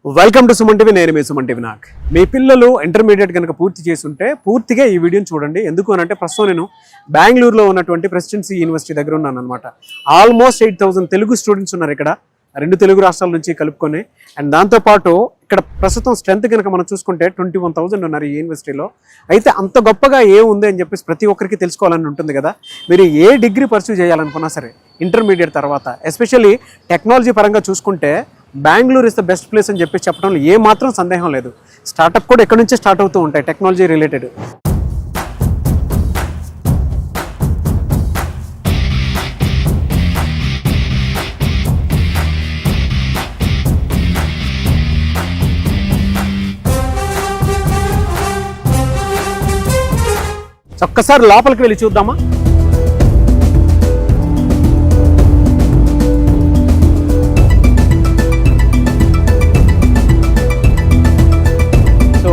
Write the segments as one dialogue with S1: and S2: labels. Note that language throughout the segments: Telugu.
S1: Welcome to Suman TV. నేను మీ సుమన్ టీవీ. మీ పిల్లలు ఇంటర్మీడియట్ కనుక పూర్తి చేస్తుంటే పూర్తిగా ఈ వీడియోని చూడండి. ఎందుకు అని అంటే ప్రస్తుతం నేను బెంగళూరులో ఉన్నటువంటి ప్రెసిడెన్సీ యూనివర్సిటీ దగ్గర ఉన్నాను అనమాట. ఆల్మోస్ట్ 8,000 తెలుగు స్టూడెంట్స్ ఉన్నారు ఇక్కడ, 2 తెలుగు రాష్ట్రాల నుంచి కలుపుకొని. అండ్ దాంతోపాటు ఇక్కడ ప్రస్తుతం స్ట్రెంత్ కనుక మనం చూసుకుంటే 21,000 ఉన్నారు ఈ యూనివర్సిటీలో. అయితే అంత గొప్పగా ఏముంది అని చెప్పేసి ప్రతి ఒక్కరికి తెలుసుకోవాలని ఉంటుంది కదా. మీరు ఏ డిగ్రీ పర్సూ చేయాలనుకున్నా సరే ఇంటర్మీడియట్ తర్వాత, ఎస్పెషల్లీ టెక్నాలజీ పరంగా చూసుకుంటే Bengaluru is the best place అని చెప్పి చెప్పడంలో ఏ మాత్రం సందేహం లేదు. స్టార్టప్ కూడా ఎక్కడి నుంచే స్టార్ట్ అవుతూ ఉంటాయి టెక్నాలజీ రిలేటెడ్. ఒక్కసారి లోపలికి వెళ్ళి చూద్దామా?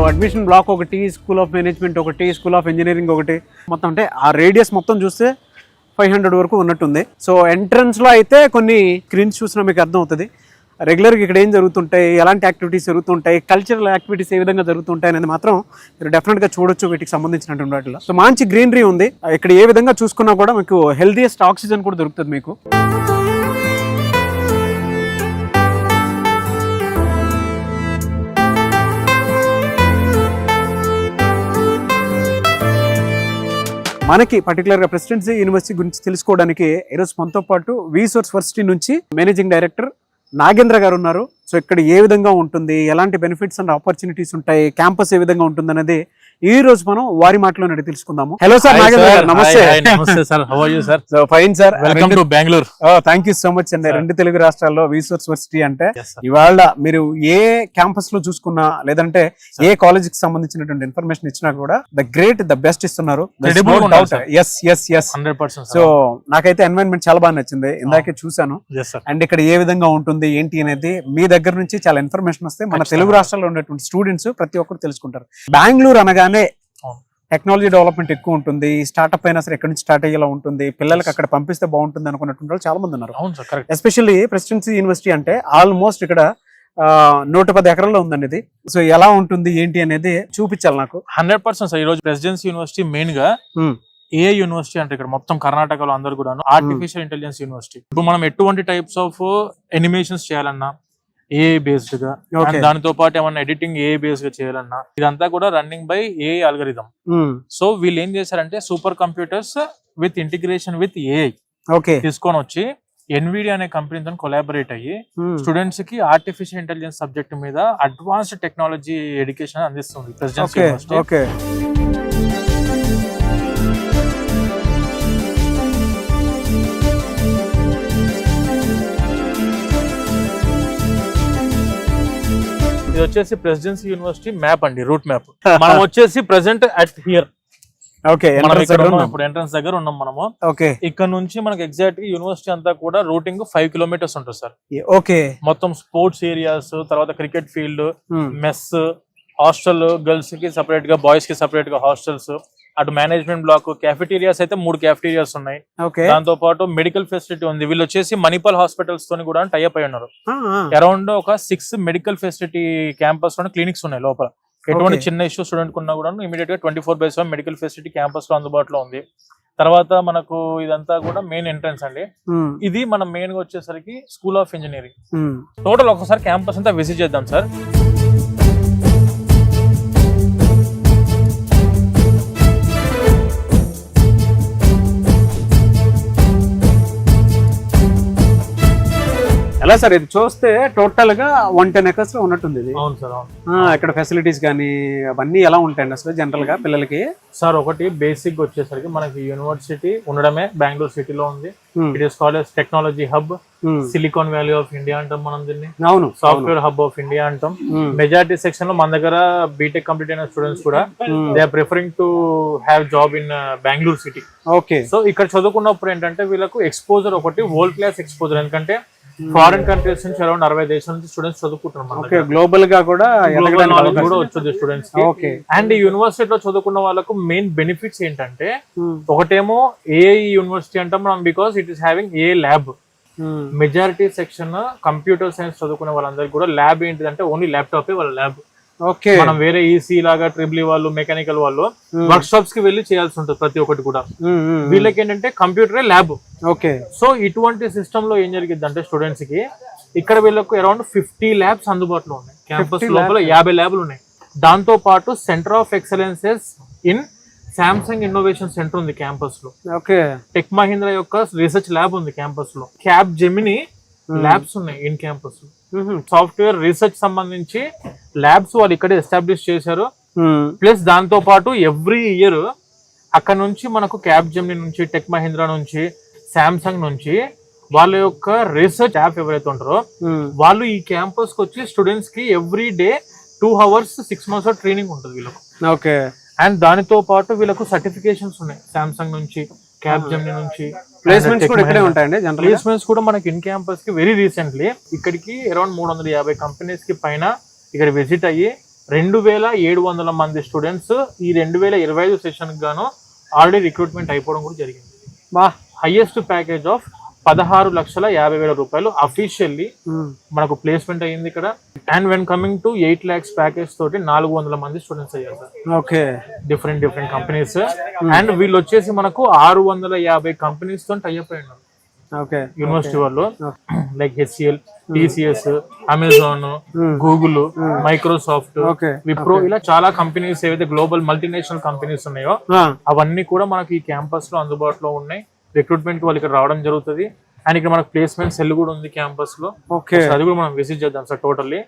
S1: అడ్మిషన్ బ్లాక్ ఒకటి, స్కూల్ ఆఫ్ మేనేజ్మెంట్ ఒకటి, స్కూల్ ఆఫ్ ఇంజనీరింగ్ ఒకటి, మొత్తం అంటే ఆ రేడియస్ మొత్తం చూస్తే 500 వరకు ఉన్నట్టుంది. సో ఎంట్రన్స్లో అయితే కొన్ని స్క్రీన్స్ చూసినా మీకు అర్థం అవుతుంది రెగ్యులర్గా ఇక్కడ ఏం జరుగుతుంటాయి, ఎలాంటి యాక్టివిటీస్ జరుగుతుంటాయి, కల్చరల్ యాక్టివిటీస్ ఏ విధంగా జరుగుతుంటాయి అనేది మాత్రం మీరు డెఫినెట్గా చూడొచ్చు వీటికి సంబంధించినటువంటి వాటిలో. సో మంచి గ్రీనరీ ఉంది ఇక్కడ. ఏ విధంగా చూసుకున్నా కూడా మీకు హెల్దీయెస్ట్ ఆక్సిజన్ కూడా దొరుకుతుంది మీకు. మనకి పర్టికులర్గా ప్రెసిడెన్సీ యూనివర్సిటీ గురించి తెలుసుకోవడానికి ఈరోజు మనతో పాటు విసోర్స్ వర్సిటీ నుంచి మేనేజింగ్ డైరెక్టర్ నాగేంద్ర గారు ఉన్నారు. సో ఇక్కడ ఏ విధంగా ఉంటుంది, ఎలాంటి బెనిఫిట్స్ అండ్ ఆపర్చునిటీస్ ఉంటాయి, క్యాంపస్ ఏ విధంగా ఉంటుంది అనేది ఈ రోజు మనం వారి మాటలోనే తెలుసుకుందాము. హలో సార్ నాగేంద్ర గారు, namaste.
S2: Namaste sir, how are you sir?
S1: So fine sir,
S2: welcome to Bengaluru.
S1: Thank you so much అండి. 2 తెలుగు రాష్ట్రాల్లో విసోర్స్ వర్సిటీ అంటే ఇవాళ మీరు ఏ క్యాంపస్ లో చూసుకున్నా లేదంటే ఏ కాలేజ్ కి సంబంధించినటువంటి ఇన్ఫర్మేషన్ ఇచ్చినా కూడా ద బెస్ట్ ఇస్తున్నారు. సో నాకైతే ఎన్వైరన్మెంట్ చాలా బాగా నచ్చింది, ఇందాకే చూసాను. అండ్ ఇక్కడ ఏ విధంగా ఉంటుంది ఏంటి అనేది మీ దగ్గర నుంచి చాలా ఇన్ఫర్మేషన్ వస్తే మన తెలుగు రాష్ట్రాల్లో ఉన్నటువంటి స్టూడెంట్స్ ప్రతి ఒక్కరు తెలుసుకుంటారు. బెంగళూరు అనగానే టెక్నాలజీ డెవలప్మెంట్ ఎక్కువ ఉంటుంది, స్టార్ట్అప్ అయినా సరే ఎక్కడి నుంచి స్టార్ట్ అయ్యేలా ఉంటుంది, పిల్లలకి అక్కడ పంపిస్తే బాగుంటుంది అనుకున్నటువంటి వాళ్ళు చాలా మంది ఉన్నారు. ఎస్పెషల్లీ ప్రెసిడెన్సీ యూనివర్సిటీ అంటే ఆల్మోస్ట్ ఇక్కడ 110 ఎకరాల్లో ఉందండి ఇది. సో ఎలా ఉంటుంది ఏంటి అనేది చూపించాలి నాకు.
S2: 100% సార్. ఈ రోజు ప్రెసిడెన్సీ యూనివర్సిటీ మెయిన్ గా ఏఐ యూనివర్సిటీ అంటే ఇక్కడ మొత్తం కర్ణాటకలో అందరు కూడా ఆర్టిఫిషియల్ ఇంటెలిజెన్స్ యూనివర్సిటీ. ఇప్పుడు మనం ఎటువంటి టైప్స్ ఆఫ్ ఎనిమేషన్స్ చేయాలన్నా ఏఐ బేస్డ్ గా, దానితో పాటు ఏమన్నా ఎడిటింగ్ ఏఐ బేస్డ్ గా చేయాలన్నా ఇదంతా కూడా running by AI algorithm. So వీళ్ళు ఏం చేశారంటే super computers with integration with AI తీసుకొని వచ్చి ఎన్విడియా అనే కంపెనీతో కొలాబరేట్ అయ్యి స్టూడెంట్స్ కి ఆర్టిఫిషియల్ ఇంటెలిజెన్స్ సబ్జెక్ట్ మీద అడ్వాన్స్డ్ టెక్నాలజీ ఎడ్యుకేషన్ అందిస్తుంది ప్రెసిడెన్సీ యూనివర్సిటీ. ఇది వచ్చేసి ప్రెసిడెన్సీ యూనివర్సిటీ మ్యాప్ అండి, రూట్ మ్యాప్. మనం వచ్చేసి ప్రెసెంట్ అట్ హియర్. ఇప్పుడు ఎంట్రన్స్ దగ్గర ఉన్నాం మనము. ఇక్కడ నుంచి మనకి ఎగ్జాక్ట్ గా యూనివర్సిటీ అంతా కూడా రూటింగ్ 5 కిలోమీటర్స్ ఉంటుంది సార్. మొత్తం స్పోర్ట్స్ ఏరియాస్, తర్వాత cricket field, mess, hostel, girls కి సపరేట్ గా, బాయ్స్ కి సపరేట్ గా హాస్టల్స్, అటు మేనేజ్మెంట్ బ్లాక్, క్యాఫెటీరియాస్ అయితే 3 క్యాఫెటీరియాస్ ఉన్నాయి. దాంతో పాటు మెడికల్ ఫెసిలిటీ ఉంది. వీళ్ళు వచ్చేసి మణిపాల్ హాస్పిటల్స్ తోని కూడా టైఅప్ అయి ఉన్నారు. అరౌండ్ ఒక 6 మెడికల్ ఫెసిలిటీ క్యాంపస్ లో క్లినిక్స్ ఉన్నాయి లోపల. ఎటువంటి చిన్న ఇష్యూ స్టూడెంట్ కున్నా కూడా ఇమీడియట్ గా 24/7 మెడికల్ ఫెసిలిటీ క్యాంపస్ లో అందుబాటులో ఉంది. తర్వాత మనకు ఇదంతా కూడా మెయిన్ ఎంట్రన్స్ అండి. ఇది మనం మెయిన్ గా వచ్చేసరికి స్కూల్ ఆఫ్ ఇంజనీరింగ్. టోటల్ ఒకసారి క్యాంపస్ అంతా విజిట్ చేద్దాం సార్.
S1: ఎలా సార్ ఇది చూస్తే టోటల్ గా 110 acres లో ఉన్నట్టుంది ఇది.
S2: అవును సార్.
S1: ఇక్కడ ఫెసిలిటీస్ కానీ అవన్నీ ఎలా ఉంటాయండి అసలు జనరల్ గా పిల్లలకి?
S2: సార్ ఒకటి బేసిక్ వచ్చేసరికి మనకి యూనివర్సిటీ ఉండడమే బెంగళూరు సిటీలో ఉంది. It is called technology hub, Silicon Valley of India అంటాం మనం దీన్ని. అవును, సాఫ్ట్వేర్ హబ్ ఆఫ్ ఇండియా అంటాం. మెజారిటీ సెక్షన్ లో మన దగ్గర బీటెక్ కంప్లీట్ అయిన స్టూడెంట్స్ కూడా they are preferring to have job in Bengaluru city. So ఇక్కడ చదువుకున్నప్పుడు ఏంటంటే వీళ్ళకు ఎక్స్పోజర్ ఒకటి వరల్డ్ క్లాస్ ఎక్స్పోజర్. ఎందుకంటే ఫారిన్ కంట్రీస్ నుంచి అరౌండ్ 60 దేశాల నుంచి స్టూడెంట్స్ చదువుకుంటున్నారు.
S1: గ్లోబల్ గా కూడా
S2: వచ్చింది స్టూడెంట్స్ కి. అండ్ ఈ యూనివర్సిటీలో చదువుకున్న వాళ్ళకు మెయిన్ బెనిఫిట్స్ ఏంటంటే ఒకటేమో ఏఐ యూనివర్సిటీ అంటాం మనం, because it is having a lab. Majority section computer science చదువుకునే వాళ్ళందరికీ కూడా ల్యాబ్ ఏంటిదంటే ఓన్లీ ల్యాప్టాపే వాళ్ళ ల్యాబ్.
S1: ఓకే,
S2: మనం వేరే ఈసీ లాగా ట్రిపుల్ వాళ్ళు మెకానికల్ వాళ్ళు వర్క్ షాప్స్ కి వెళ్ళి చేయాల్సి ఉంటుంది ప్రతి ఒక్కటి కూడా. వీళ్ళకి ఏంటంటే కంప్యూటరే ల్యాబ్.
S1: ఓకే,
S2: సో ఇటువంటి సిస్టమ్ లో ఏం జరిగింది అంటే స్టూడెంట్స్ కి ఇక్కడ వీళ్ళకు అరౌండ్ 50 ల్యాబ్స్ అందుబాటులో ఉన్నాయి. క్యాంపస్ లోపల 50 ల్యాబ్లు ఉన్నాయి. దాంతో పాటు centre of excellences in Samsung innovation centre ఉంది క్యాంపస్ లో.
S1: ఓకే,
S2: టెక్ మహీంద్రా యొక్క రీసెర్చ్ ల్యాబ్ ఉంది క్యాంపస్ లో. క్యాప్ జెమిని ల్యాబ్స్ ఉన్నాయి ఇన్ క్యాంపస్ లో. సాఫ్ట్వేర్ రీసెర్చ్ సంబంధించి ల్యాబ్స్ వాళ్ళు ఇక్కడే ఎస్టాబ్లిష్ చేశారు. ప్లస్ దాంతో పాటు ఎవ్రీ ఇయర్ అక్కడ నుంచి మనకు క్యాప్ జెమిని నుంచి, టెక్ మహీంద్రా నుంచి, సామ్సంగ్ నుంచి వాళ్ళ యొక్క రీసెర్చ్ యాప్ ఎవరైతే ఉంటారో వాళ్ళు ఈ క్యాంపస్ కి వచ్చి స్టూడెంట్స్ కి every day 2 hours 6 months training ఉంటుంది వీళ్ళకు.
S1: ఓకే,
S2: అండ్ దానితో పాటు వీళ్ళకు సర్టిఫికేషన్స్ ఉన్నాయి సామ్సంగ్ నుంచి, క్యాప్ జెమిని నుంచి.
S1: ప్లేస్మెంట్స్ కూడా ఇక్కడే ఉంటాయండి.
S2: ప్లేస్మెంట్స్ కూడా మనకి ఇన్ క్యాంపస్ కి వెరీ రీసెంట్లీ ఇక్కడికి అరౌండ్ 350 కంపెనీస్ కి పైన ఇక్కడ విజిట్ అయ్యి 2700 మంది స్టూడెంట్స్ ఈ 2025 సెషన్ గాను ఆల్రెడీ రిక్రూట్మెంట్ అయిపోవడం కూడా జరిగింది. హైయెస్ట్ ప్యాకేజ్ ఆఫ్ 16,50,000 రూపాయలు అఫీషియల్లీ మనకు ప్లేస్మెంట్ అయ్యింది ఇక్కడ. And when coming to 8 lakhs package తోటి 400 మంది స్టూడెంట్స్ అయ్యారు sir.
S1: Okay,
S2: different companies. And వీళ్ళు వచ్చేసి మనకు 650 కంపెనీస్ తో టైఅప్ అయ్యారు. ఓకే, యూనివర్సిటీ వాళ్ళు like HCL, TCS, Amazon, Google, Microsoft, Wipro ఇలా చాలా కంపెనీస్ ఏవైతే గ్లోబల్ మల్టీనేషనల్ కంపెనీస్ ఉన్నాయో అవన్నీ కూడా మనకి ఈ క్యాంపస్ లో అందుబాటులో ఉన్నాయి. రిక్రూట్మెంట్ వాళ్ళు ఇక్కడ రావడం జరుగుతుంది. అండ్ ఇక్కడ మనకు ప్లేస్మెంట్ సెల్ కూడా ఉంది క్యాంపస్ లో. అది కూడా మనం విజిట్ చేద్దాం సార్ టోటల్లీ.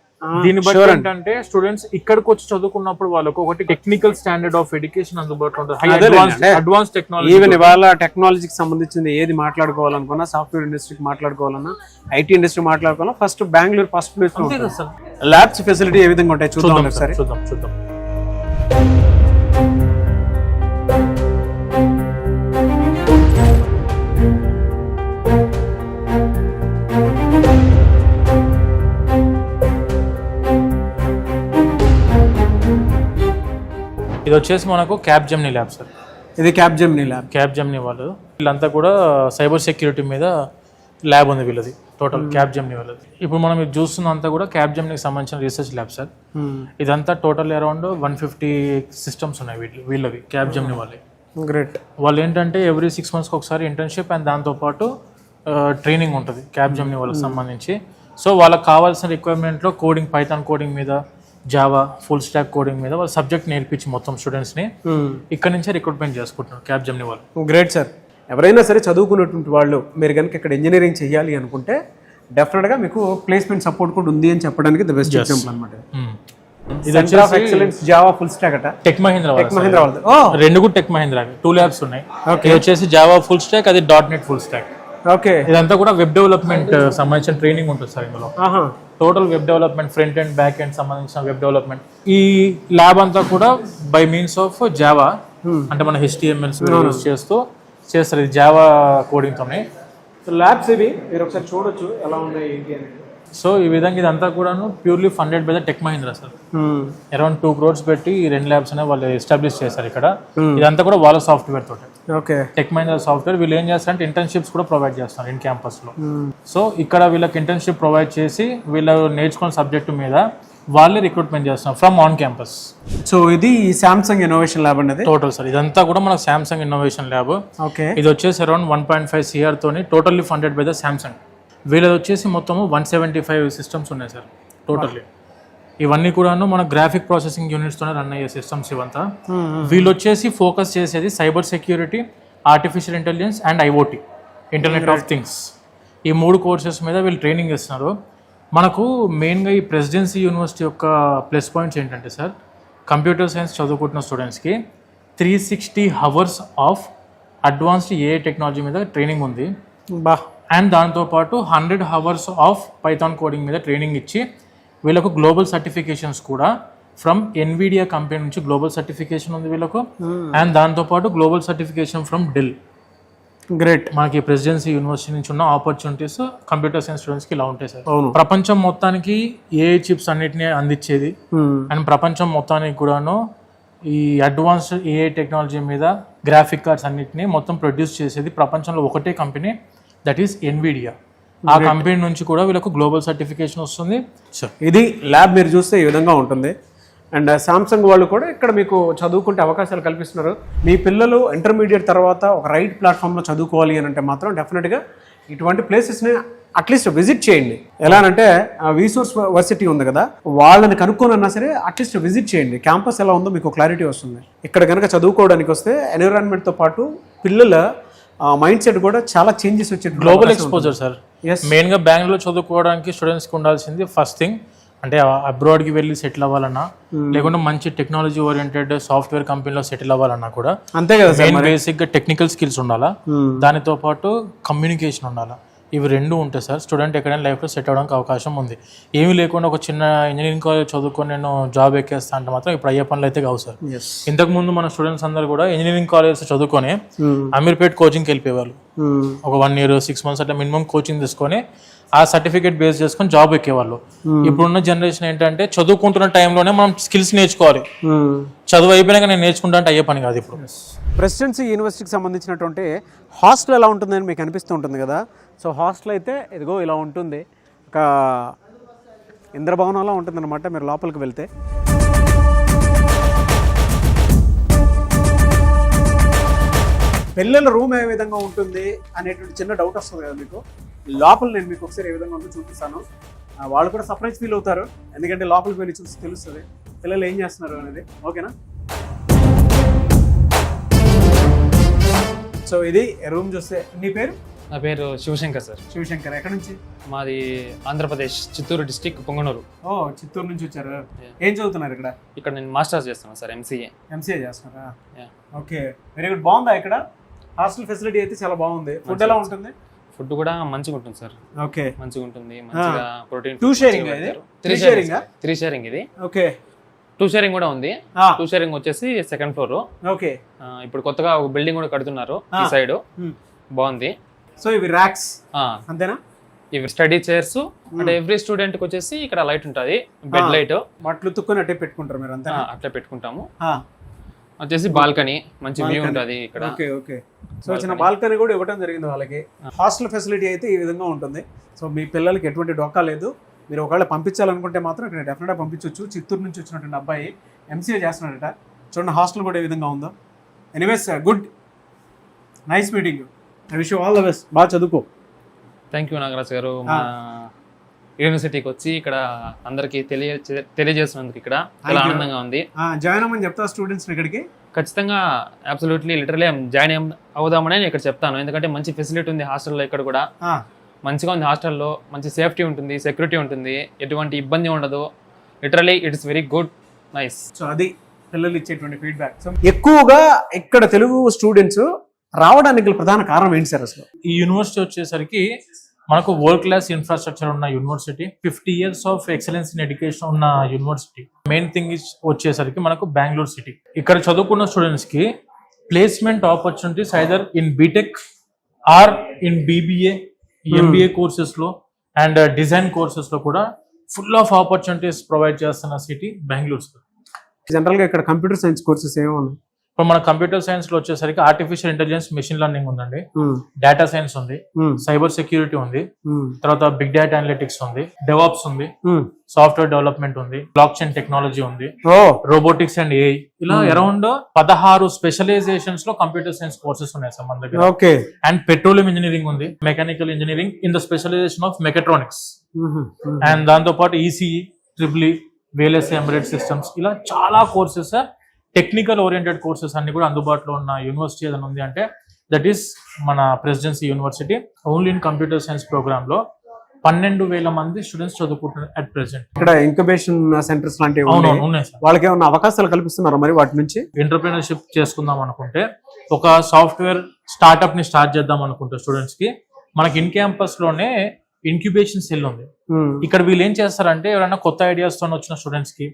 S2: దీన్ని బట్టి ఏంటంటే స్టూడెంట్స్ ఇక్కడికి వచ్చి చదువుకున్నప్పుడు వాళ్ళకు ఒకటి టెక్నికల్ స్టాండర్డ్ ఆఫ్ ఎడ్యుకేషన్ అందుబాటులో ఉంటుంది. అడ్వాన్స్ టెక్నాలజీ, ఈవెన్
S1: ఇవాళ టెక్నాలజీకి సంబంధించింది ఏది మాట్లాడుకోవాలనుకున్నా, సాఫ్ట్వేర్ ఇండస్ట్రీకి మాట్లాడుకోవాలన్నా, ఐటీ ఇండస్ట్రీ మాట్లాడుకోవాలన్నా first Bengaluru first place. Labs facility ఏ విధంగా ఉంటాయి చూద్దాం ఒకసారి.
S2: చూద్దాం. ఇది వచ్చేసి మనకు క్యాప్ జెమిని ల్యాబ్ సార్.
S1: ఇది Capgemini lab.
S2: Capgemini వాళ్ళు వీళ్ళంతా కూడా సైబర్ సెక్యూరిటీ మీద ల్యాబ్ ఉంది వీళ్ళది టోటల్ క్యాప్ జెమిని వాళ్ళది. ఇప్పుడు మనం ఇది చూస్తున్నంతా కూడా క్యాప్ జెమినికి సంబంధించిన రీసెర్చ్ ల్యాబ్ సార్. ఇదంతా టోటల్ అరౌండ్ 150 సిస్టమ్స్ ఉన్నాయి వీళ్ళవి క్యాప్ జెమిని వాళ్ళవి.
S1: గ్రేట్.
S2: వాళ్ళు ఏంటంటే ఎవ్రీ 6 months ఒకసారి ఇంటర్న్షిప్ అండ్ దాంతోపాటు ట్రైనింగ్ ఉంటుంది క్యాప్ జెమిని వాళ్ళకి సంబంధించి. సో వాళ్ళకి కావాల్సిన రిక్వైర్మెంట్లో కోడింగ్, పైథాన్ కోడింగ్ మీద, జావా, ఫుల్ స్టాక్ కోడింగ్ మీద వాళ్ళ సబ్జెక్ట్ నేర్పించి మొత్తం స్టూడెంట్స్ని ఇక్కడ నుంచే రిక్రూట్మెంట్ చేసుకుంటున్నారు క్యాప్ జెమిని వాళ్ళు.
S1: Great sir. ఎవరైనా సరే చదువుకున్నటువంటి వాళ్ళు మీరు కనుక ఇక్కడ ఇంజనీరింగ్ చేయాలి అనుకుంటే డెఫినెట్గా మీకు ప్లేస్మెంట్ సపోర్ట్ కూడా ఉంది అని చెప్పడానికి ద బెస్ట్ ఎగ్జాంపుల్ అనమాట.
S2: ఇది వచ్చేసి
S1: ఎక్సలెన్స్ జావా ఫుల్ స్టాక్ అట
S2: టెక్ మహీంద్రా
S1: వాళ్ళది.
S2: రెండు కూడా టెక్ మహీంద్రా 2 labs ఉన్నాయి. ఇది వచ్చేసి జావా ఫుల్ స్టాక్, అది .NET ఫుల్ స్టాక్.
S1: ఓకే,
S2: ఇదంతా కూడా వెబ్ డెవలప్మెంట్ సంబంధించిన ట్రైనింగ్ ఉంటుంది సార్ ఇందులో. Total web development, front and back end సంబంధించిన వెబ్ డెవలప్మెంట్. ఈ ల్యాబ్ అంతా కూడా బై మీన్స్ ఆఫ్ జావా, అంటే మన HTML యూస్ చేస్తూ చేస్తారు. ఇది జావా కోడింగ్ తోనే
S1: ల్యాబ్స్ ఇవి మీరు ఒకసారి చూడొచ్చు ఎలా ఉన్నాయి ఏంటి అనేది.
S2: సో ఈ విధంగా ఇదంతా కూడాను purely funded by the tech Mahindra sir. Around 2 crores పెట్టి ఈ 2 labs అనేవి వాళ్ళు ఎస్టాబ్లిష్ చేశారు ఇక్కడ. ఇదంతా కూడా వాళ్ళ సాఫ్ట్వేర్ తోటి.
S1: Okay,
S2: tech Mahindra software. వీళ్ళు ఏం చేస్తారంటే ఇంటర్న్షిప్స్ కూడా ప్రొవైడ్ చేస్తారు ఇన్ క్యాంపస్ లో. సో ఇక్కడ వీళ్ళకి ఇంటర్న్షిప్ ప్రొవైడ్ చేసి వీళ్ళు నేర్చుకున్న సబ్జెక్టు మీద వాళ్ళే రిక్రూట్మెంట్ చేస్తున్నారు ఫ్రమ్ ఆన్ క్యాంపస్.
S1: సో ఇది సామ్సంగ్ ఇన్నోవేషన్ ల్యాబ్ అనేది
S2: టోటల్ సార్. ఇదంతా కూడా మనకు సామ్సంగ్ ఇన్నోవేషన్ ల్యాబ్.
S1: ఓకే,
S2: ఇది వచ్చేసి అరౌండ్ 1.5 CR తోని totally funded by the Samsung. వీళ్ళది వచ్చేసి మొత్తము 175 సిస్టమ్స్ ఉన్నాయి సార్ టోటల్లీ. ఇవన్నీ కూడాను మన గ్రాఫిక్ ప్రాసెసింగ్ యూనిట్స్ తోనే రన్ అయ్యే సిస్టమ్స్ ఇవంతా. వీళ్ళు వచ్చేసి ఫోకస్ చేసేది cyber security, artificial intelligence and IoT, internet of things. ఈ 3 courses మీద వీళ్ళు ట్రైనింగ్ ఇస్తున్నారు. మనకు మెయిన్గా ఈ ప్రెసిడెన్సీ యూనివర్సిటీ యొక్క ప్లస్ పాయింట్స్ ఏంటంటే సార్, కంప్యూటర్ సైన్స్ చదువుకుంటున్న స్టూడెంట్స్కి 360 hours of advanced AI technology మీద ట్రైనింగ్ ఉంది. అండ్ దాంతోపాటు 100 hours ఆఫ్ పైథాన్ కోడింగ్ మీద ట్రైనింగ్ ఇచ్చి వీళ్ళకు గ్లోబల్ సర్టిఫికేషన్స్ కూడా ఫ్రమ్ NVIDIA కంపెనీ నుంచి గ్లోబల్ సర్టిఫికేషన్ ఉంది వీళ్ళకు. అండ్ దాంతోపాటు global certification from Dell.
S1: Great.
S2: మనకి ప్రెసిడెన్సీ యూనివర్సిటీ నుంచి ఉన్న ఆపర్చునిటీస్ కంప్యూటర్ సైన్స్ స్టూడెంట్స్కి ఇలా ఉంటాయి సార్. ప్రపంచం మొత్తానికి AI చిప్స్ అన్నిటిని అందించేది అండ్ ప్రపంచం మొత్తానికి కూడాను ఈ అడ్వాన్స్డ్ AI టెక్నాలజీ మీద గ్రాఫిక్ కార్డ్స్ అన్నిటిని మొత్తం ప్రొడ్యూస్ చేసేది ప్రపంచంలో ఒకటే కంపెనీ, దట్ ఈస్ NVIDIA. ఆ కంపెనీ నుంచి కూడా వీళ్ళకు గ్లోబల్ సర్టిఫికేషన్ వస్తుంది.
S1: ఇది ల్యాబ్ మీరు చూస్తే ఈ విధంగా ఉంటుంది. అండ్ సామ్సంగ్ వాళ్ళు కూడా ఇక్కడ మీకు చదువుకుంటే అవకాశాలు కల్పిస్తున్నారు. మీ పిల్లలు ఇంటర్మీడియట్ తర్వాత ఒక రైట్ ప్లాట్ఫామ్లో చదువుకోవాలి అని అంటే మాత్రం డెఫినెట్గా ఇటువంటి ప్లేసెస్ని అట్లీస్ట్ విజిట్ చేయండి. ఎలా అంటే వీసోర్స్ వర్సిటీ ఉంది కదా, వాళ్ళని కనుక్కోనన్నా సరే అట్లీస్ట్ విజిట్ చేయండి. క్యాంపస్ ఎలా ఉందో మీకు క్లారిటీ వస్తుంది. ఇక్కడ కనుక చదువుకోవడానికి వస్తే ఎన్విరాన్మెంట్తో పాటు పిల్లల మైండ్ సెట్ కూడా చాలా చేంజెస్ వచ్చే
S2: గ్లోబల్ ఎక్స్పోజర్ సార్. మెయిన్ గా బెంగళూరు చదువుకోవడానికి స్టూడెంట్స్ కి ఉండాల్సింది ఫస్ట్ థింగ్ అంటే అబ్రాడ్ కి వెళ్ళి సెటిల్ అవ్వాలన్నా, లేకుంటే మంచి టెక్నాలజీ ఓరియంటెడ్ సాఫ్ట్వేర్ కంపెనీలో సెటిల్ అవ్వాలన్నా కూడా
S1: అంతే కదా.
S2: మెయిన్ బేసిక్ గా టెక్నికల్ స్కిల్స్ ఉండాలా, దానితో పాటు కమ్యూనికేషన్ ఉండాలా. ఇవి రెండు ఉంటాయి సార్, స్టూడెంట్ ఎక్కడైనా లైఫ్లో సెట్ అవ్వడానికి అవకాశం ఉంది. ఏమీ లేకుండా ఒక చిన్న ఇంజనీరింగ్ కాలేజ్ చదువుకొని నేను జాబ్ ఎక్కేస్తా అంటే మాత్రం ఇప్పుడు అయ్యే పనులు అయితే కావు సార్. ఇంతకు ముందు మన స్టూడెంట్స్ అందరూ కూడా ఇంజనీరింగ్ కాలేజ్ చదువుకొని అమీర్పేట్ కోచింగ్కి వెళ్ళిపోయేవాళ్ళు. ఒక 1 year 6 months అట్లా మినిమం కోచింగ్ తీసుకొని ఆ సర్టిఫికేట్ బేస్ చేసుకొని జాబ్ ఎక్కేవాళ్ళు. ఇప్పుడున్న జనరేషన్ ఏంటంటే చదువుకుంటున్న టైంలోనే మనం స్కిల్స్ నేర్చుకోవాలి. చదువు అయిపోయినాక నేను నేర్చుకుంటా అంటే అయ్యే పని కాదు. ఇప్పుడు
S1: ప్రెసిడెన్సీ యూనివర్సిటీకి సంబంధించినటువంటి హాస్టల్ ఎలా ఉంటుందని మీకు అనిపిస్తూ ఉంటుంది కదా. సో హాస్టల్ అయితే ఇదిగో ఇలా ఉంటుంది, ఒక ఇంద్రభవనంలా ఉంటుందన్నమాట మీరు లోపలికి వెళ్తే. పిల్లల రూమ్ ఏ విధంగా ఉంటుంది అనేటువంటి చిన్న డౌట్ వస్తుంది కదా మీకు. లోపల నేను మీకు ఒకసారి ఏ విధంగా ఉందో చూపిస్తాను. వాళ్ళు కూడా సర్ప్రైజ్ ఫీల్ అవుతారు, ఎందుకంటే లోపలికి వెళ్ళి చూసి తెలుస్తుంది పిల్లలు ఏం చేస్తున్నారు అనేది. ఓకేనా? సో ఇది రూమ్ చూస్తే. నీ పేరు?
S3: నా పేరు శివశంకర్ సార్.
S1: శివశంకర్. ఎక్కడి నుంచి?
S3: మాది ఆంధ్రప్రదేశ్, చిత్తూరు డిస్టిక్, పొంగనూరు.
S1: ఓ, చిత్తూరు నుంచి వచ్చారు. ఏం చదువుతున్నారు ఇక్కడ?
S3: ఇక్కడ నేను మాస్టర్స్ చేస్తున్నాను సార్, ఎంసీఏ.
S1: ఎంసీఏ చేస్తున్నారా? Okay, very good. బాగుందా ఇక్కడ? హాస్టల్ ఫెసిలిటీ అయితే చాలా బాగుంది. ఫుడ్ ఎలా ఉంటుంది?
S3: ఫుడ్ కూడా మంచిగా ఉంటుంది సార్.
S1: ఓకే,
S3: మంచిగా ఉంటుంది. మంచిగా ప్రోటీన్.
S1: 2 sharing ఇది?
S3: 3 sharing ఇది.
S1: ఓకే,
S3: 2 sharing కూడా ఉంది. 2 sharing వచ్చేసి 2nd floor.
S1: ఓకే.
S3: ఇప్పుడు కొత్తగా ఒక బిల్డింగ్ కూడా కడుతున్నారు ఈ సైడ్, బాగుంది.
S1: సో ఇవి ర్యాక్స్ అంతేనా?
S3: ఇవి స్టడీ చైర్స్. అంటే ఎవ్రీ స్టూడెంట్ కి వచ్చేసి ఇక్కడ లైట్ ఉంటుంది, బెడ్ లైట్.
S1: బట్టలు తుక్కుని అట్టే పెట్టుకుంటారు మీరు? అంతే,
S3: అట్లా పెట్టుకుంటాము. వచ్చేసి బాల్కనీ, మంచి వ్యూ ఉంటుంది ఇక్కడ.
S1: Okay okay. సో చిన్న బాల్కనీ కూడా ఇవ్వడం జరిగింది వాళ్ళకి. హాస్టల్ ఫెసిలిటీ అయితే ఈ విధంగా ఉంటుంది. సో మీ పిల్లలకి ఎటువంటి డొక్కా లేదు. మీరు ఒకవేళ పంపించాలనుకుంటే మాత్రం ఇక్కడ డెఫినెట్గా పంపించవచ్చు. చిత్తూరు నుంచి వచ్చినటువంటి అబ్బాయి ఎంసీఏ చేస్తున్నాడట. చూడండి హాస్టల్ కూడా ఏ విధంగా ఉందో. Anyways, good, nice meeting. I wish you all the best. బాగా చదువుకో.
S3: థ్యాంక్ యూ నాగరాజ్ గారు. మా యూనివర్సిటీకి వచ్చి ఇక్కడ అందరికి తెలియజేస్తున్నందుకు ఇక్కడ చాలా ఆనందంగా ఉంది.
S1: జాయిన్ అవ్వమని చెప్తా స్టూడెంట్స్ ఇక్కడికి.
S3: ఖచ్చితంగా అబ్సల్యూట్లీ లిటరలీ జాయిన్ అవుదామని నేను ఇక్కడ చెప్తాను. ఎందుకంటే మంచి ఫెసిలిటీ ఉంది హాస్టల్లో. ఇక్కడ కూడా మంచిగా ఉంది హాస్టల్లో. మంచి సేఫ్టీ ఉంటుంది, సెక్యూరిటీ ఉంటుంది, ఎటువంటి ఇబ్బంది ఉండదు. Literally it's very good, nice.
S1: So అది పిల్లలు ఇచ్చేటువంటి ఫీడ్బ్యాక్. సో ఎక్కువగా ఇక్కడ తెలుగు స్టూడెంట్స్ రావడానికి ప్రధాన కారణం ఏంటి సార్ అసలు?
S2: ఈ యూనివర్సిటీ వచ్చేసరికి మనకు వరల్డ్ క్లాస్ ఇన్ఫ్రాస్ట్రక్చర్ ఉన్న university, 50 years of excellence in education ఉన్న యూనివర్సిటీ. మెయిన్ థింగ్ వచ్చేసరికి మనకు బెంగళూరు సిటీ. ఇక్కడ చదువుకున్న స్టూడెంట్స్ కి placement opportunities either in BTech or in BBA, MBA courses లో అండ్ డిజైన్ కోర్సెస్ లో కూడా ఫుల్ ఆఫ్ ఆపర్చునిటీస్ ప్రొవైడ్ చేస్తున్న సిటీ బెంగళూరు.
S1: జనరల్ గా ఇక్కడ కంప్యూటర్ సైన్స్ కోర్సెస్ ఏమో ఉన్నాయి.
S2: ఇప్పుడు మన కంప్యూటర్ సైన్స్ లో వచ్చేసరికి ఆర్టిఫిషియల్ ఇంటెలిజెన్స్, మెషిన్ లెర్నింగ్ ఉందండి, డేటా సైన్స్ ఉంది, సైబర్ సెక్యూరిటీ ఉంది, తర్వాత బిగ్ డేటా అనలిటిక్స్ ఉంది, డెవాప్స్ ఉంది, సాఫ్ట్వేర్ డెవలప్మెంట్ ఉంది, బ్లాక్ చైన్ టెక్నాలజీ ఉంది, రోబోటిక్స్ అండ్ ఏఐ. ఇలా అరౌండ్ 16 స్పెషలైజేషన్స్ లో కంప్యూటర్ సైన్స్ కోర్సెస్ ఉన్నాయి సార్ మన దగ్గర.
S1: ఓకే.
S2: అండ్ పెట్రోలియం ఇంజనీరింగ్ ఉంది, mechanical engineering in the specialisation of mechatronics, and దాంతో పాటు ECE, triple E, VLSI embedded systems, ఇలా చాలా కోర్సెస్, టెక్నికల్ ఓరియంటెడ్ కోర్సెస్ అన్ని కూడా అందుబాటులో ఉన్న యూనివర్సిటీ ఏదైనా ఉంది అంటే దట్ ఈస్ మన Presidency University. Only in computer science programme లో 12,000 మంది స్టూడెంట్స్ చదువుకుంటున్నారు అట్ ప్రెసెంట్.
S1: ఇక్కడ ఇంక్యుబేషన్ సెంటర్స్ లాంటివి
S2: ఉన్నాయి సార్.
S1: వాళ్ళకి ఏమైనా అవకాశాలు కల్పిస్తున్నారు మరి వాటి నుంచి?
S2: ఎంటర్ప్రీనర్షిప్ చేసుకుందాం అనుకుంటే, ఒక సాఫ్ట్వేర్ స్టార్ట్అప్ ని స్టార్ట్ చేద్దాం అనుకుంటే స్టూడెంట్స్ కి మనకి ఇన్ క్యాంపస్ లోనే ఇంక్యుబేషన్ సెల్ ఉంది. ఇక్కడ వీళ్ళు ఏం చేస్తారంటే ఎవరైనా కొత్త ఐడియాస్ తో వచ్చిన స్టూడెంట్స్ కి,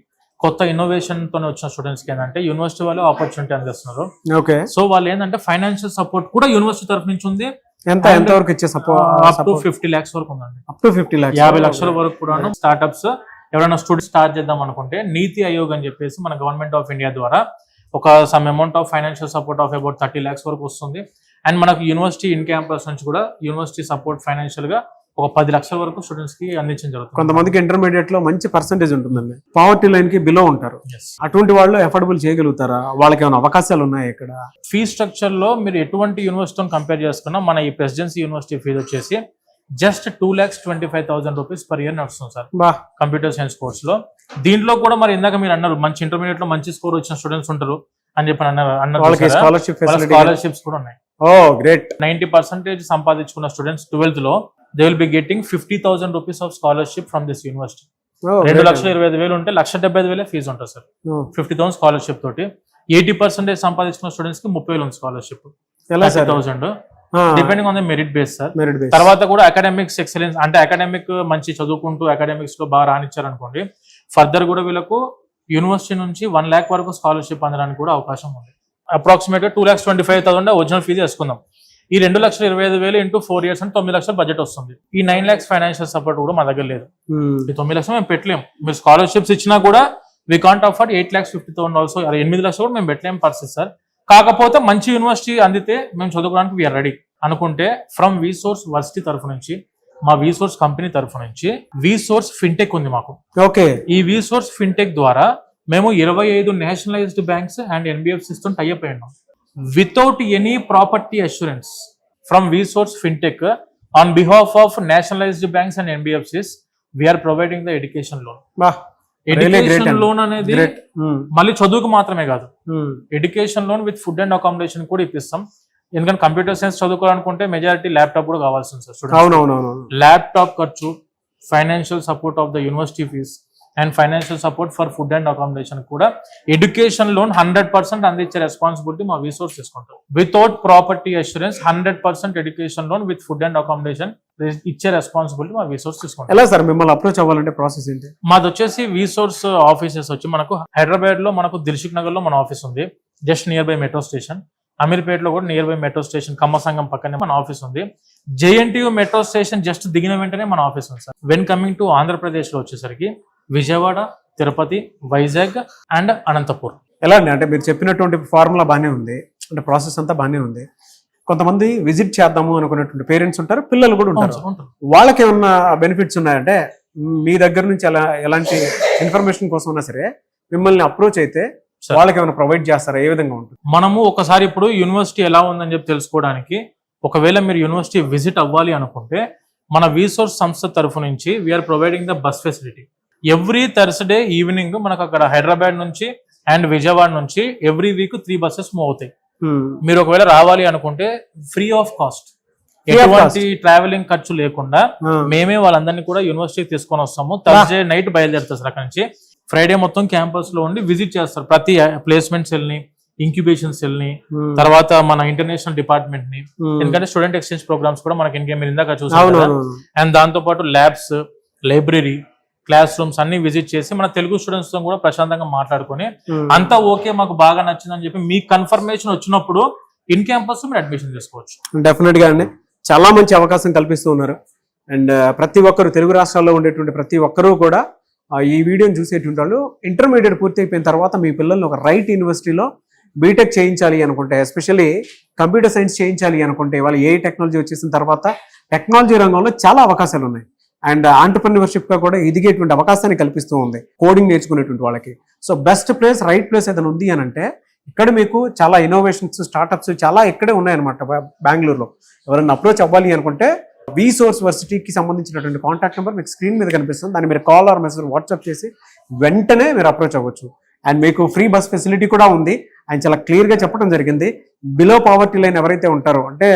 S2: కొత్త ఇన్నోవేషన్ తో వచ్చిన స్టూడెంట్స్ కి ఏంటంటే యూనివర్సిటీ వాళ్ళు ఆపర్చునిటీ అందిస్తున్నారు.
S1: ఓకే.
S2: సో వాళ్ళు ఏంటంటే ఫైనాన్షియల్ సపోర్ట్ కూడా యూనివర్సిటీ తరఫు నుంచి ఉంది.
S1: ఎంత వరకు ఇచ్చే సపోర్ట్?
S2: అప్ టు 50 lakhs వరకు ఉందండి.
S1: అప్ టు 50 lakhs,
S2: 50 లక్షల వరకు కూడా స్టార్ట్అప్స్ ఎవరైనా స్టూడెంట్ స్టార్ట్ చేద్దాం అనుకుంటే నీతి ఆయోగ్ అని చెప్పేసి మన గవర్నమెంట్ ఆఫ్ ఇండియా ద్వారా ఒక some amount of financial support of about 30 lakhs వరకు వస్తుంది. అండ్ మనకు యూనివర్సిటీ ఇన్ క్యాంపస్ నుంచి కూడా యూనివర్సిటీ సపోర్ట్ ఫైనాన్షియల్ గా ఒక 10 లక్షల వరకు స్టూడెంట్స్ కి అందించడం జరుగుతుంది.
S1: కొంతమందికి ఇంటర్మీడియట్ లో మంచి పర్సంటేజ్ ఉంటుందండి, పావర్టీ లైన్ కి బిలో ఉంటారు.
S2: Yes.
S1: అటువంటి వాళ్ళు ఎఫోర్డబుల్ చేయగలుగుతారా? వాళ్ళకి ఏమైనా అవకాశాలు ఉన్నాయి ఇక్కడ?
S2: ఫీ స్ట్రక్చర్ లో మీరు ఎటువంటి యూనివర్సిటీతో కంపేర్ చేసుకున్నా మన ఈ ప్రెసిడెన్సీ యూనివర్సిటీ ఫీజు వచ్చేసి జస్ట్ 2,25,000 రూపీస్ పర్ ఇయర్ నడుస్తుంది సార్ కంప్యూటర్ సైన్స్ కోర్స్ లో. దీంట్లో కూడా మరి ఇందాక మీరు అన్నారు మంచి ఇంటర్మీడియట్ లో మంచి స్కోర్ వచ్చిన స్టూడెంట్స్ ఉంటారు అని చెప్పి అన్నారు. స్కాలర్షిప్స్ కూడా ఉన్నాయి.
S1: గ్రేట్.
S2: 90% సంపాదించుకున్న స్టూడెంట్స్ 12th లో they will be getting 50,000 rupees of scholarship from this university. 2,25,000 ఉంటే 1,75,000 ఫీజు ఉంటుంది సార్. 50,000 స్కాలర్షిప్ తోటి 80% సంపాదించుకున్న స్టూడెంట్స్ కి 30,000 scholarship. 30,000 depending on the merit base sir. తర్వాత కూడా అకాడమిక్స్ ఎక్సలెన్స్ అంటే అకాడమిక్ మంచి చదువుకుంటూ అకాడమిక్స్ లో బాగా రానిచ్చారు అనుకోండి, ఫర్దర్ కూడా వీళ్ళకు యూనివర్సిటీ నుంచి 1 lakh వరకు స్కాలర్షిప్ అందడానికి కూడా అవకాశం ఉంది. అప్రాక్సిమేట్ గా 2,25,000 ఒరిజినల్ ఫీజు వేసుకుందాం. ఈ 2,25,000 ఇంటూ 4 years అంటే 9 లక్షల బడ్జెట్ వస్తుంది. ఈ 9 lakhs ఫైనాన్షియల్ సపోర్ట్ కూడా మా దగ్గర లేదు. ఈ 9 లక్షలు మేము పెట్టలేము. మీరు స్కాలర్షిప్స్ ఇచ్చినా కూడా వీ కాంట్ అఫోర్డ్ 8,50,000 ఆల్సో. 8 లక్షలు కూడా మేము పెట్టలేము పరిస్థితి సార్. కాకపోతే మంచి యూనివర్సిటీ అందితే మేము చదువుకోవడానికి వీఆర్ రెడీ అనుకుంటే ఫ్రమ్ వీసోర్స్ వర్సిటీ తరఫు నుంచి, మా వీసోర్స్ కంపెనీ తరఫు నుంచి వీసోర్స్ ఫిన్టెక్ ఉంది మాకు.
S1: ఓకే.
S2: ఈ వీసోర్స్ ఫిన్టెక్ ద్వారా మేము 25 నేషనలైజ్డ్ బ్యాంక్స్ అండ్ ఎన్బిఎఫ్సిస్ తో టైఅప్ అయ్యాం without any property assurance from VSource fintech on behalf of nationalised banks and NBFCs we're providing the education loan. Education loan అనేది మళ్ళీ చదువుకు మాత్రమే కాదు, education loan with food and accommodation కూడా ఇప్పిస్తాం. ఎందుకంటే కంప్యూటర్ సైన్స్ చదువుకోవాలనుకుంటే మెజారిటీ ల్యాప్టాప్ కూడా కావాల్సింది సార్ స్టూడెంట్స్. ల్యాప్టాప్ ఖర్చు, financial support of the university fees and financial support for food and accommodation కూడా ఎడ్యుకేషన్ లోన్ 100% అందించే రెస్పాన్సిబిలిటీ మా రీసోర్స్ తీసుకుంటాం. Without property assurance 100% education loan with food and accommodation ఇచ్చే రెస్పాన్సిబిలిటీ మా రీసోర్స్ తీసుకుంటాం.
S1: ఎలా సార్ మిమ్మల్ని అప్రోచ్ అవ్వాలంటే ప్రాసెస్ ఏంటి?
S2: మాది వచ్చేసి వీసోర్స్ ఆఫీసెస్ వచ్చి మనకు హైదరాబాద్ లో మనకు దిల్సుఖ్ నగర్ లో మన ఆఫీస్ ఉంది, just nearby metro station. అమీర్పేటలో కూడా nearby metro station Kammasangam పక్కనే మన ఆఫీస్ ఉంది. జేఎన్టీయూ మెట్రో స్టేషన్ జస్ట్ దిగిన వెంటనే మన ఆఫీస్ ఉంది sir. When coming to Andhra Pradesh లో వచ్చేసరికి విజయవాడ, తిరుపతి, వైజాగ్ అండ్ అనంతపూర్.
S1: ఎలా అండి అంటే మీరు చెప్పినటువంటి ఫార్ములా బాగానే ఉంది, అంటే ప్రాసెస్ అంతా బాగానే ఉంది. కొంతమంది విజిట్ చేద్దాము అనుకున్నటువంటి పేరెంట్స్ ఉంటారు, పిల్లలు కూడా ఉంటారు. వాళ్ళకి ఏమన్నా బెనిఫిట్స్ ఉన్నాయంటే మీ దగ్గర నుంచి ఎలాంటి ఇన్ఫర్మేషన్ కోసం ఉన్నా సరే మిమ్మల్ని అప్రోచ్ అయితే వాళ్ళకి ఏమైనా ప్రొవైడ్ చేస్తారా? ఏ విధంగా ఉంటుంది?
S2: మనము ఒకసారి ఇప్పుడు యూనివర్సిటీ ఎలా ఉందని చెప్పి తెలుసుకోవడానికి ఒకవేళ మీరు యూనివర్సిటీ విజిట్ అవ్వాలి అనుకుంటే మన వీసోర్స్ సంస్థ తరఫు నుంచి we're providing the bus facility. Every Thursday evening మనకు అక్కడ హైదరాబాద్ నుంచి అండ్ విజయవాడ నుంచి ఎవ్రీ వీక్ 3 buses మూవ్ అవుతాయి. మీరు ఒకవేళ రావాలి అనుకుంటే ఫ్రీ ఆఫ్ కాస్ట్, ఎటువంటి ట్రావెలింగ్ ఖర్చు లేకుండా మేమే వాళ్ళందరినీ కూడా యూనివర్సిటీకి తీసుకొని వస్తాము. థర్స్డే నైట్ బయలుదేరుతారు సార్. అక్కడ నుంచి ఫ్రైడే మొత్తం క్యాంపస్ లో ఉండి విజిట్ చేస్తారు. ప్రతి ప్లేస్మెంట్ సెల్ ని, ఇంక్యుబేషన్ సెల్ ని, తర్వాత మన ఇంటర్నేషనల్ డిపార్ట్మెంట్ ని, ఎందుకంటే స్టూడెంట్ ఎక్స్చేంజ్ ప్రోగ్రామ్స్ కూడా మనకి మీరు ఇందాక చూసారు. అండ్ దాంతో పాటు ల్యాబ్స్, లైబ్రరీ, క్లాస్ రూమ్స్ అన్ని విజిట్ చేసి మన తెలుగు స్టూడెంట్స్ తో కూడా ప్రశాంతంగా మాట్లాడుకుని అంతా ఓకే మాకు బాగా నచ్చిందని చెప్పి మీకు కన్ఫర్మేషన్ వచ్చినప్పుడు ఇన్ క్యాంపస్ మీరు అడ్మిషన్ చేసుకోవచ్చు.
S1: డెఫినెట్ గా అండి, చాలా మంచి అవకాశం కల్పిస్తూ ఉన్నారు. అండ్ ప్రతి ఒక్కరు తెలుగు రాష్ట్రాల్లో ఉండేటువంటి ప్రతి ఒక్కరూ కూడా ఈ వీడియోని చూసేటువంటి వాళ్ళు ఇంటర్మీడియట్ పూర్తి అయిపోయిన తర్వాత మీ పిల్లల్ని ఒక రైట్ యూనివర్సిటీలో బీటెక్ చేయించాలి అనుకుంటే, ఎస్పెషల్లీ కంప్యూటర్ సైన్స్ చేయించాలి అనుకుంటే, వాళ్ళు ఏ టెక్నాలజీ వచ్చేసిన తర్వాత టెక్నాలజీ రంగంలో చాలా అవకాశాలు ఉన్నాయి. అండ్ ఆంటర్‌ప్రెన్యూర్‌షిప్ గా కూడా ఎదిగేటువంటి అవకాశాన్ని కల్పిస్తూ ఉంది కోడింగ్ నేర్చుకునేటువంటి వాళ్ళకి. So best place, right place ఏదైనా ఉంది అని అంటే ఇక్కడ మీకు చాలా ఇన్నోవేషన్స్, స్టార్టప్స్ చాలా ఇక్కడే ఉన్నాయన్నమాట బెంగళూరులో. ఎవరైనా అప్రోచ్ అవ్వాలి అనుకుంటే వీసోర్స్ వర్సిటీకి సంబంధించినటువంటి కాంటాక్ట్ నెంబర్ మీకు స్క్రీన్ మీద కనిపిస్తుంది. దాన్ని మీరు కాల్ ఆర్ మెసేజ్ వాట్సాప్ చేసి వెంటనే మీరు అప్రోచ్ అవ్వచ్చు. అండ్ మీకు ఫ్రీ బస్ ఫెసిలిటీ కూడా ఉంది. ఆయన చాలా క్లియర్గా చెప్పడం జరిగింది. బిలో పావర్టీ లైన్ ఎవరైతే ఉంటారో, అంటే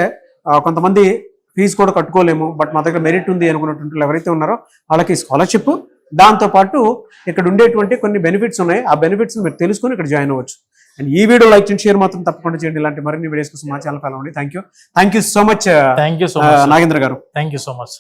S1: కొంతమంది ఫీజు కూడా కట్టుకోలేము బట్ మా దగ్గర మెరిట్ ఉంది అనుకున్నటువంటి ఎవరైతే ఉన్నారో వాళ్ళకి స్కాలర్షిప్, దాంతోపాటు ఇక్కడ ఉండేటువంటి కొన్ని బెనిఫిట్స్ ఉన్నాయి. ఆ బెనిఫిట్స్ మీరు తెలుసుకుని ఇక్కడ జాయిన్ అవ్వచ్చు. అండ్ ఈ వీడియో లైక్ చేయండి, షేర్ మాత్రం తప్పకుండా చేయండి. ఇలాంటి మరిన్ని వీడియోస్ కోసం మా ఛానల్ ఫాలో అవ్వండి. Thank you so much.
S2: Thank you so
S1: Nagendra గారు.
S2: Thank you so much.